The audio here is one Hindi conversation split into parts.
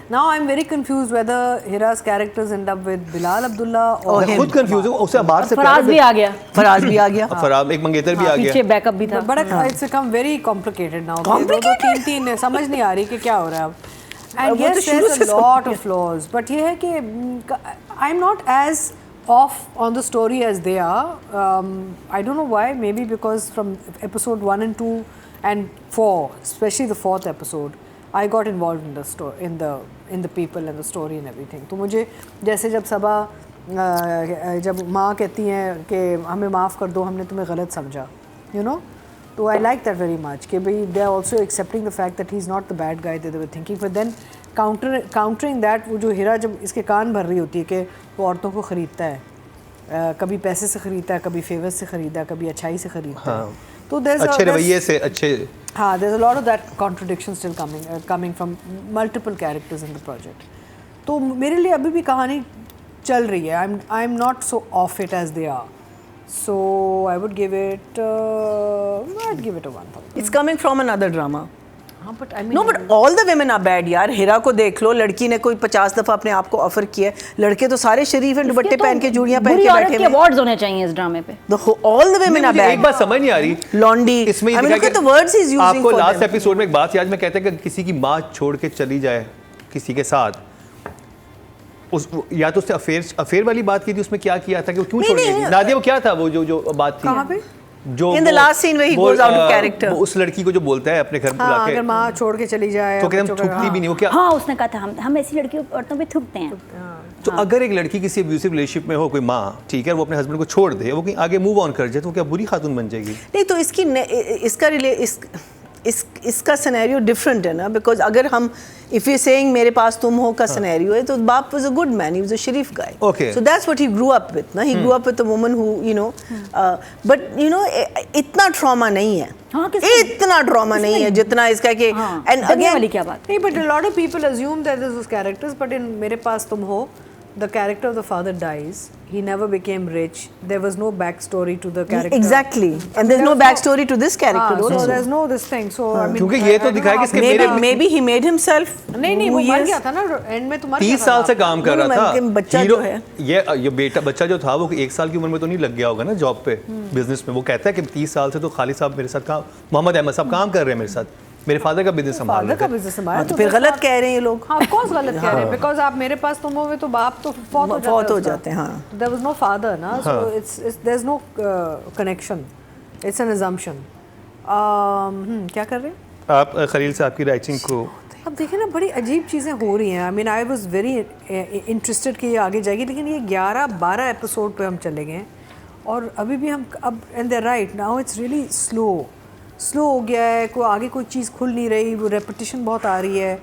now I'm very confused whether Hira's characters end up with Bilal Abdullah or मैं खुद कंफ्यूज हूँ, उससे अबार से फराज भी आ गया, फराज भी आ गया, फराब एक मंगेतर भी आ गया, पीछे बैकअप भी था। But it's become very complicated now. Complicated? तीन समझ नहीं आ रही कि क्या हो रहा है अब. And yes, there's a lot of flaws. But ये है कि I'm not as off on the story as they are. I don't know why. Maybe because from episode 1 and 2 and 4, especially the 4th episode, I got involved in the story, in the people and the story and everything. तो मुझे जैसे जब सबा जब माँ कहती हैं कि हमें माफ़ कर दो, हमने तुम्हें गलत समझा, you know, तो I like that very much कि भाई they are also accepting the fact that he's not the bad guy that they were thinking. But then countering that, वो जो हीरा जब इसके कान भर रही होती है कि वो औरतों को ख़रीदता है, कभी पैसे से ख़रीदता है, कभी फेवर से ख़रीदा, कभी अच्छाई से ख़रीदता है, तो अच्छे रवैये से अच्छे, हाँ, there's a lot of that contradiction still coming from multiple characters in the project. तो मेरे लिए अभी भी कहानी चल रही है. I'm not so off it as they are. So I would give it I'd give it a 1,000. It's coming from another drama. हाँ, but I mean No, but all the women are bad यार. हिरा को देख लो, लड़की ने कोई 50 दफा अपने आप को ऑफर किया. लड़के तो सारे शरीफ हैं, दुपट्टे पहन के, चूड़ियां पहन के बैठे हैं. अवार्ड्स होने चाहिए इस ड्रामे पे. All the women are bad. एक बात समझ नहीं आ रही, लॉन्डी, इसमें I mean look at the words he's using. आपको लास्ट एपिसोड में एक बात याद, मैं कहता है कि किसी की माँ छोड़ के चली जाए किसी के साथ, उस या तो उसने अफेयर वाली बात की थी, उसमें क्या किया था कि वो क्यों छोड़ गई? नादिया वो क्या था, वो जो बात थी कहाँ पे? जो in the last scene where he goes out of character, उस लड़की को जो बोलता है अपने घर बुला के, अगर माँ छोड़ के चली जाए तो कहते हम थूकती भी नहीं, वो क्या? हाँ, उसने कहा था हम ऐसी लड़कियों औरतों पे थूकते हैं. तो अगर एक लड़की किसी अब्यूसिव रिलेशनशिप में हो, कोई माँ, ठीक है, वो अपने हस्बैंड को छोड़ दे, वो कहीं आगे मूव ऑन कर जाए, तो वो क्या बुरी खातून बन जाएगी? नहीं, तो इसका सिनेरियो डिफरेंट है ना, बिकॉज अगर हम इफ यू सेइंग मेरे पास तुम हो का सिनेरियो है, तो बाप was a good man, he was a शरीफ guy, so that's what he grew up with ना, he grew up with a woman who you know, but you know इतना ट्रॉमा नहीं है. हाँ, इतना ट्रॉमा नहीं है जितना इसका कि एंड अगेन वाली क्या बात नहीं, but a lot of people assume that this was characters, but in मेरे पास तुम हो, the character of the father dies. He never became rich. There was no backstory to the character. Exactly, and there's no backstory to this character also. So there's no this thing. So I mean, क्योंकि ये तो दिखाया कि इसके मेरे maybe he made himself. नहीं वो मर गया था ना एंड में, तुम्हारे 30 साल से काम कर रहा था. बच्चा जो है, ये बच्चा जो था, वो 1 साल की उम्र में तो नहीं लग गया होगा ना जॉब पे, बिजनेस में. वो कहता है कि 30 साल से तो खालिद साहब मेरे साथ काम, मोहम्मद अहमद साहब काम कर रहे हैं मेरे साथ, मेरे फादर का बिजनेस संभाल रहे थे. तो फिर गलत कह रहे हैं ये लोग. हाँ, ऑफ कोर्स गलत कह रहे हैं, बिकॉज़ आप मेरे पास तुम होवे तो बाप तो फौत हो जाते हैं. हाँ, देयर वाज नो फादर ना, so it's there is no connection, it's an assumption. क्या कर रहे हैं आप? खलील साहब की राइटिंग को अब देखिए ना, बड़ी अजीब चीज़ें हो रही हैं. आई mean I was very interested कि ये आगे जाएगी, लेकिन ये 11-12 एपिसोड पे हम चले गए और अभी भी हम अब, and they right now it's really slow हो गया है, कोई आगे कोई चीज़ खुल नहीं रही, वो रेपिटिशन बहुत आ रही है,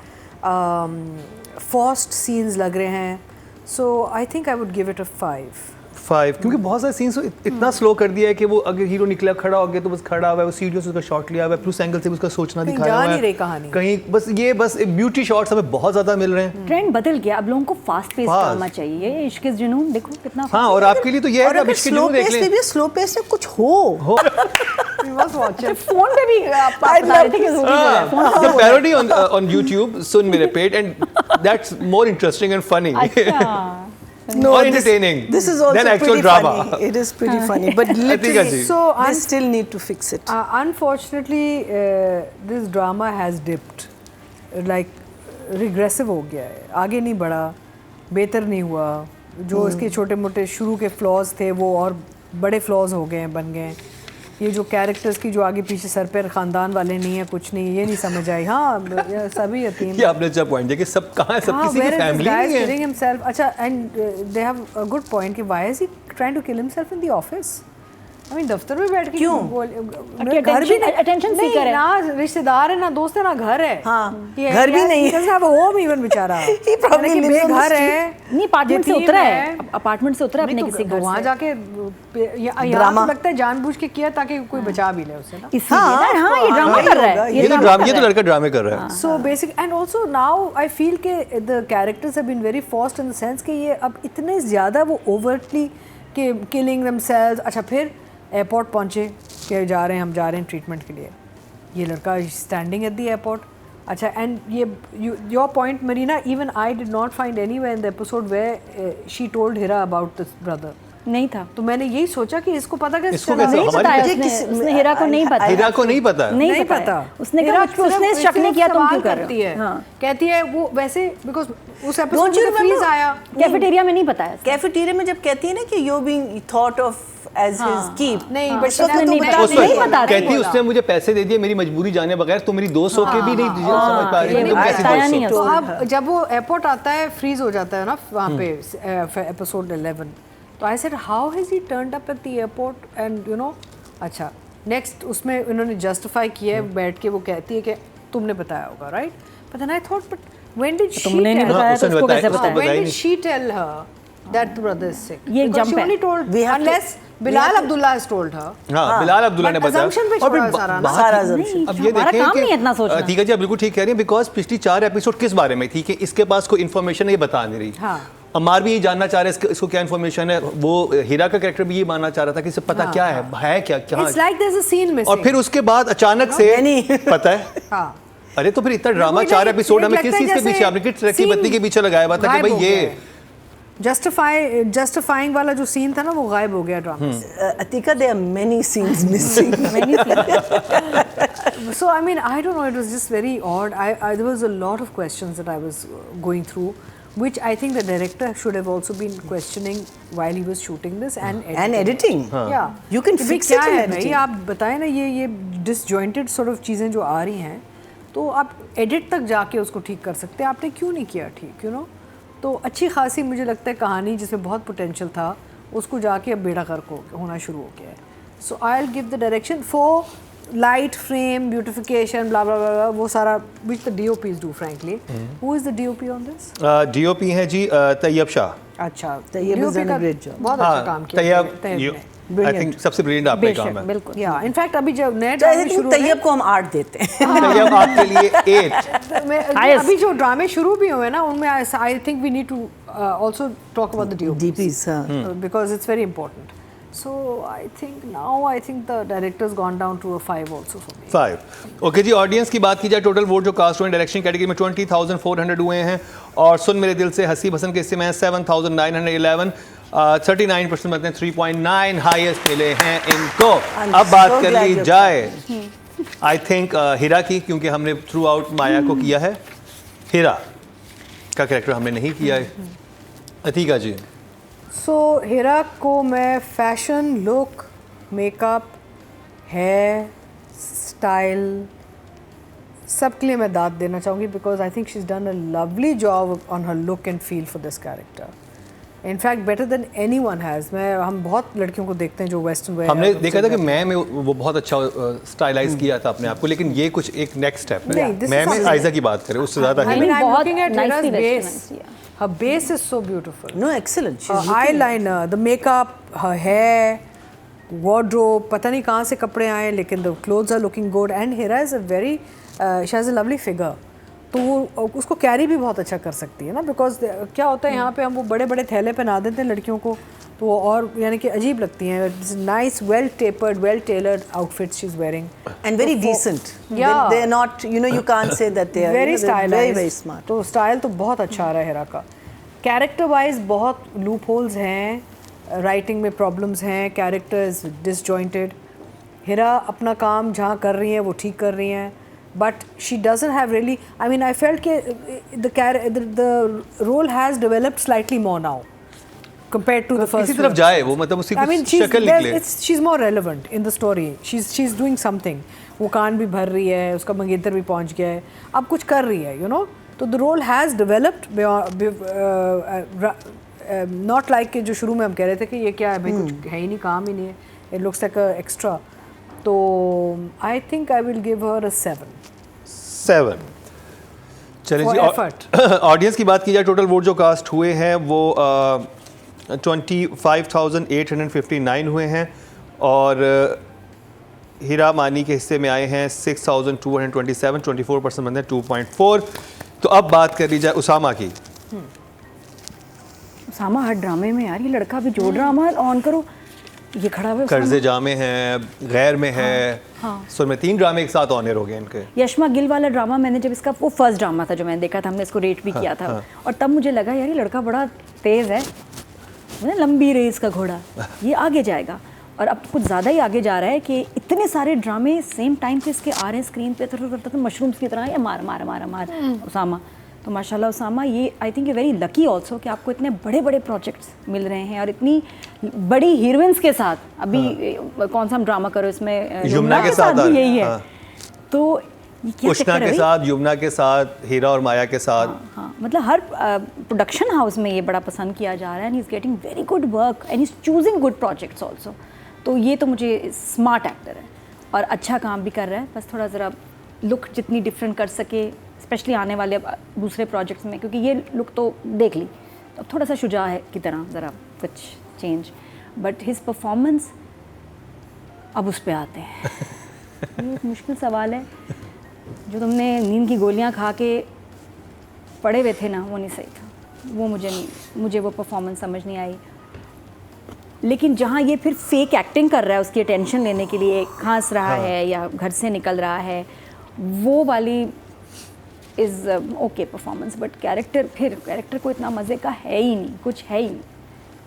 फॉस्ट सीन्स लग रहे हैं. So I think I would give it a 5, क्योंकि बहुत सारे सीन्स इतना स्लो कर दिया है कि वो अगर हीरो निकला खड़ा हो गया तो बस खड़ा हुआ है, वो सीढ़ियों से उसका शॉट लिया हुआ है, प्लस एंगल से उसका सोचना दिखाया हुआ है, नहीं रही कहानी कहीं, बस ब्यूटी शॉट्स हमें बहुत ज़्यादा मिल रहे हैं. ट्रेंड बदल गया, अब लोगों को फास्ट पेस ड्रामा चाहिए. इश्क जुनून देखो कितना. हाँ, और आपके लिए तो ये है कि इश्क जुनून देख लें, स्लो पेस में कुछ हो. फोन पे भी पैरोडी ऑन YouTube, सुन मेरे पेट, and that's more interesting and funny. No, or entertaining this is also than actual pretty drama. Funny. It is pretty funny, but literally, so they still need to fix it. Unfortunately, this drama has dipped, like regressive हो गया है, आगे नहीं बढ़ा, बेहतर नहीं हुआ. जो इसके छोटे मोटे शुरू के फ्लॉज थे वो और बड़े फ्लॉज हो गए हैं, बन गए. ये जो कैरेक्टर्स की जो आगे पीछे सर पैर खानदान वाले नहीं है, कुछ नहीं, ये नहीं समझ आई. हाँ, सभी यतीम. ये आपने अच्छा पॉइंट दिया कि सब कहाँ है, सब किसी की फैमिली नहीं है. अच्छा, and they have a good point कि why is he trying to kill himself in the office. I mean दफ्तर में बैठ के क्यों? घर भी अटेंशन सीकर है ना, रिश्तेदार है ना, दोस्त है ना, घर है. हाँ, घर भी नहीं है. होम इवन बेचारा बेघर है, नहीं, अपार्टमेंट से उतरा है, अपार्टमेंट से उतरा अपने किसी घर से. वहाँ जाके ड्रामा लगता है जानबूझ के किया ताकि कोई बचा भी ले उसे ना. हाँ, ये ड्रामा कर रहा है, ये तो लड़का ड्रामे कर रहा है. So basic, and also now I feel के the characters have been very forced in the sense कि ये अब इतने ज़्यादा वो ओवरटली कि किलिंग देमसेल्व्स. अच्छा, फिर एयरपोर्ट पहुँचे कि हम जा रहे हैं ट्रीटमेंट के लिए. ये लड़का स्टैंडिंग एट द एयरपोर्ट, अच्छा, एंड ये your point Marina, even I did not find anywhere in the episode where she told Hira about this brother. नहीं था। तो मैंने यही सोचा कि इसको पता कैसे इसको चला? कैसे- नहीं हमारी- बताया उसने हिरा को नहीं पता। हिरा को नहीं पता। नहीं पता। उसने कहा उसने शक नहीं किया, तुम क्यों कर रहे हो? हाँ। कहती है वो वैसे बिकॉज उस एपिसोड Don't you में फ्रीज remember? आया। कैफेटेरिया में नहीं बताया। कैफेटेरिया में जब कहती है ना कि you being thought of as his keep, नहीं, हाँ, बट उसने नहीं बताया बताया। नहीं बताया। कहती है उसने मुझे पैसे दे दिए मेरी मजबूरी जाने बगैर, तो मेरी 200 के भी नहीं समझ पा रही ये थी, तुम कैसे बताया 200? नहीं है। तो अब जब वो एयरपोर्ट आता है फ्रीज हो जाता है ना वहाँ पे एपिसोड 11, तो I said how has he turned up at the airport and you know. अच्छा, नेक्स्ट उसमें उन्होंने जस्टिफाई किया है, बैठ के वो कहती है कि तुमने बताया होगा, right? But then I thought but when did she तुमने नहीं बताया तो उसको कैसे बताया? When did she tell her that the brother is sick? ये Because jump she है। only told We have to- unless Bilal Abdullah has told her. हाँ, बिलाल अब्दुल्ला ने But बताया। assumption पे और फिर छोड़ा सारा ना। सारा नहीं, assumption। अब ये हमारा देखें काम कि नहीं है इतना सोचना। ठीक है जी, आप बिल्कुल ठीक कह रही हैं, बिकॉज पिछली 4 एपिसोड किस बारे में थी कि इसके पास कोई इन्फॉर्मेशन ये बता नहीं रही। हाँ। अमार भी ये जानना चाह रहे हैं इसको क्या इन्फॉर्मेशन है, वो हीरा का कैरेक्टर भी ये मानना चाह रहा था कि इसे पता क्या है क्या क्या। It's like there's a scene missing. और फिर उसके बाद अचानक से नहीं। पता है। हाँ। अरे तो फिर इतना ड्रामा मुझे 4 एपिसोड एक हमें लगता किस है चीज के जैसे पीछे, आपने किस तरह की scene बत्ती के पीछे लगाया हुआ था कि गायब भाई हो ये गया है। जस्टिफाइंग वाला जो सीन था ना वो गायब हो गया ड्रामा से। Atika, there are many scenes missing. So I mean I don't know, it was just very odd. There was a lot of questions that I was going through, which I think the director should have also been questioning while he was shooting this and editing. And editing. Yeah. You can कि भाई fix क्या it in है भाई, editing. आप बताएं ना ये disjointed sort of चीज़ें जो आ रही हैं, तो आप एडिट तक जाके उसको ठीक कर सकते हैं, आपने क्यों नहीं किया ठीक, यू नो? तो अच्छी खासी मुझे लगता है कहानी जिसमें बहुत पोटेंशियल था उसको जाके अब बेड़ा गर्क होना शुरू हो गया है. So I will give the direction for light frame beautification blah blah blah वो सारा which the DOPs do frankly. Who is the DOP on this? DOP हैं जी तैयब शाह. अच्छा, Tayyab has DOP done a का great job. बहुत अच्छा काम किया तैयब आई थिंक सबसे ब्रिलियंट आपने काम है. बिल्कुल. या इनफैक्ट अभी जब नए ड्रामे शुरू हुए तैयब को हम 8 देते हैं. तैयब आपके लिए 8. अभी जो ड्रामे शुरू भी हुए ना उनमें I think we need to also talk about the DOPs. DPs, because it's very important. So I think the director's gone down to a 5 also for me. 5. Okay जी, ऑडियंस की बात की जाए, टोटल वोट जो कास्ट हुए डायरेक्शन कैटेगरी में 20,400 हुए हैं और सुन मेरे दिल से हसी पसंद के हिस्से में 7,911. 39% मतलब 3.9 हाईएस्ट मिले हैं इनको. अब बात कर ली जाए आई थिंक हीरा की, क्योंकि हमने थ्रू आउट माया को किया है, हीरा का कैरेक्टर हमने नहीं किया है. अतीका जी. So हीरा को मैं fashion, look, makeup, hair style सब के लिए मैं दाद देना चाहूँगी because I think she is done a lovely job on her look and feel for this character. In fact better than anyone has. हम बहुत लड़कियों को देखते हैं जो वेस्टर्न वेयर हमने देखा था कि मैं में वो बहुत अच्छा स्टाइलाइज किया था अपने आप को, लेकिन ये कुछ एक नेक्स्ट स्टेप है. नहीं, this मैं is में something. आयजा की बात करें उससे ज़्यादा I ही. mean, I'm बहुत looking at nicely Hira's base. vestments, yeah. Her base is so beautiful. No, excellent. She's Her looking- eyeliner, the makeup, her hair, wardrobe, पता नहीं कहाँ से कपड़े आए लेकिन the clothes are looking good and Hira is a very, she has a lovely figure. तो वो उसको कैरी भी बहुत अच्छा कर सकती है ना, बिकॉज क्या होता है यहाँ पे हम वो बड़े बड़े थैले पहना देते हैं लड़कियों को तो वो और यानी कि अजीब लगती हैं. Nice well tapered well tailored outfits she is wearing And very decent. Yeah. They're not, you can't say that they are very they're very, stylised. very smart. तो स्टाइल तो बहुत अच्छा आ रहा है हीरा का. कैरेक्टर वाइज बहुत लूप होल्स हैं, राइटिंग में प्रॉब्लम्स हैं, कैरेक्टर्स डिसजॉइंटेड. हीरा अपना काम जहाँ कर रही हैं वो ठीक कर रही हैं, but she doesn't have really, I mean I felt के the role has developed slightly more now compared to the first इसी तरफ film. जाए वो, मतलब उसकी I mean, कुछ शक्ल निकले. she's more relevant in the story. She's doing something. वो कान भी भर रही है, उसका मंगेतर भी पहुंच गया है, अब कुछ कर रही है, you know. तो the role has developed not like कि जो शुरू में हम कह रहे थे कि ये क्या है भाई, कुछ है ही नहीं, काम ही नहीं है. It looks like a extra. तो I think I will give her a 7. 7. चलिए For जी, effort. ऑडियंस की बात की जाए, टोटल वोट जो कास्ट हुए हैं वो 25,859 हुए हैं और हीरा मानी के हिस्से में आए हैं 6,227. 24% बनते हैं 2.4. तो अब बात कर ली जाए उसामा की. उसामा हर ड्रामे में यार, ये लड़का भी जो ड्रामा ऑन करो ये खड़ा हुआ है कर्ज़े जामे हैं, गैर में है। सो में 3 ड्रामे एक साथ ऑनर हो गए इनके। यशमा गिल वाला ड्रामा मैंने जब इसका वो फर्स्ट ड्रामा था जो मैंने देखा था, हमने इसको रेट भी किया था और तब मुझे लगा यार ये लड़का बड़ा तेज़ है, लंबी रेस का घोड़ा, ये आगे जाएगा। और अब कुछ ज़्यादा ही आगे जा रहा है कि इतने सारे ड्रामे सेम टाइम पे इसके आ रहे हैं स्क्रीन पे, तो मशरूम्स की तरह ये मार मार मार मार उसामा। तो माशाल्लाह उसामा, ये I think you very lucky also कि आपको इतने बड़े बड़े प्रोजेक्ट्स मिल रहे हैं और इतनी बड़ी हीरोइंस के साथ। अभी कौन सा हम ड्रामा करो इसमें, यमुना के साथ भी यही है। तो ये क्या उष्णा के साथ, यमुना के साथ, हीरा और माया के साथ। हाँ, मतलब हर प्रोडक्शन हाउस में ये बड़ा पसंद किया जा रहा है and he is getting very good work and he is choosing good projects also. तो ये तो मुझे स्मार्ट एक्टर है और अच्छा काम भी कर रहा है, बस थोड़ा ज़रा लुक जितनी डिफरेंट कर सके, स्पेशली आने वाले दूसरे प्रोजेक्ट्स में, क्योंकि ये लुक तो देख ली, तो थोड़ा सा शुजा है की तरह ज़रा कुछ चेंज। बट हिज परफॉर्मेंस, अब उस पर आते हैं। ये एक मुश्किल सवाल है। जो तुमने नींद की गोलियां खा के पड़े हुए थे ना, वो नहीं सही था, वो मुझे वो परफॉर्मेंस समझ नहीं आई। लेकिन जहाँ ये फिर फेक एक्टिंग कर रहा है उसकी अटेंशन लेने के लिए, खांस रहा है या घर से निकल रहा है, वो वाली is okay performance. But character को इतना मज़े का है ही नहीं, कुछ है ही नहीं,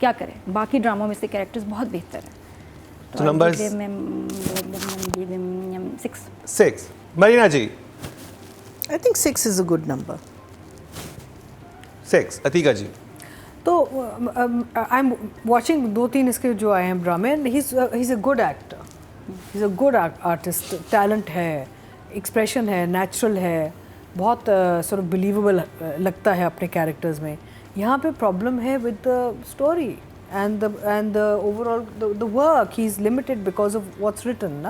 क्या करें। बाकी ड्रामों में से कैरेक्टर्स बहुत बेहतर हैं। तो number 6 Marina ji. I think 6 is a good number. 6 Atika ji. तो आई एम वॉचिंग 2-3 इसके जो आए हैं ड्रामे, he is a good actor, he is a good artist, talent है, एक्सप्रेशन है, नेचुरल है, बहुत सॉर्ट ऑफ बिलीवेबल लगता है अपने कैरेक्टर्स में। यहाँ पे प्रॉब्लम है with the story and the overall the work. He's limited because of what's written, na?